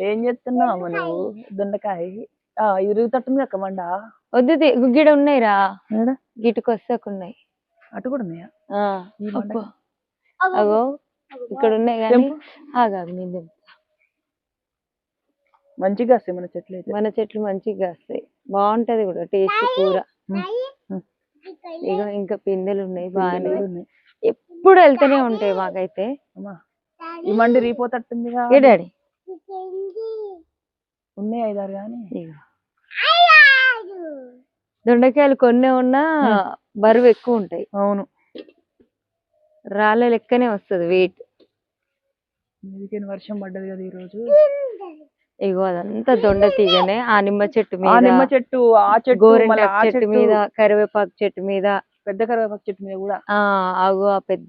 ఏం చేస్తున్నావు అమ్మ నువ్వు? దొండకాయ ఇరుగుతట్టుంది అక్క మండ. వద్దు గిడ ఉన్నాయిరా, గిటుకు వస్తాకున్నాయి. అటు కూడా ఉన్నాయా? అగో ఇక్కడ ఉన్నాయి కానీ ఆగాదు నేను మంచిగా వస్తాయి మన చెట్లు. మన చెట్లు మంచిగా వస్తాయి, బాగుంటది కూడా టేస్ట్ కూర. ఇగో ఇంకా పిందెలు ఉన్నాయి, బాగానే ఉన్నాయి, ఎప్పుడు వెళ్తూనే ఉంటాయి మాకైతే. ఈ మండి రీపోతట్టుంది డాడీ, ఉన్నాయి 5-6 కానీ. దొండకాయలు కొన్ని ఉన్నా బరువు ఎక్కువ ఉంటాయి. అవును, రాళ్ళ లెక్కనే వస్తుంది వెయిట్. వర్షం పడ్డది కదా ఈరోజు. ఇగో అదంతా దొండ తీగనే. ఆ నిమ్మ చెట్టు మీద, నిమ్మ చెట్టు, ఆ చెట్టు, గోరింటాకు చెట్టు మీద, కరివేపాకు చెట్టు మీద, పెద్ద కరివేపాకు చెట్టు మీద కూడా ఆగు ఆ పెద్ద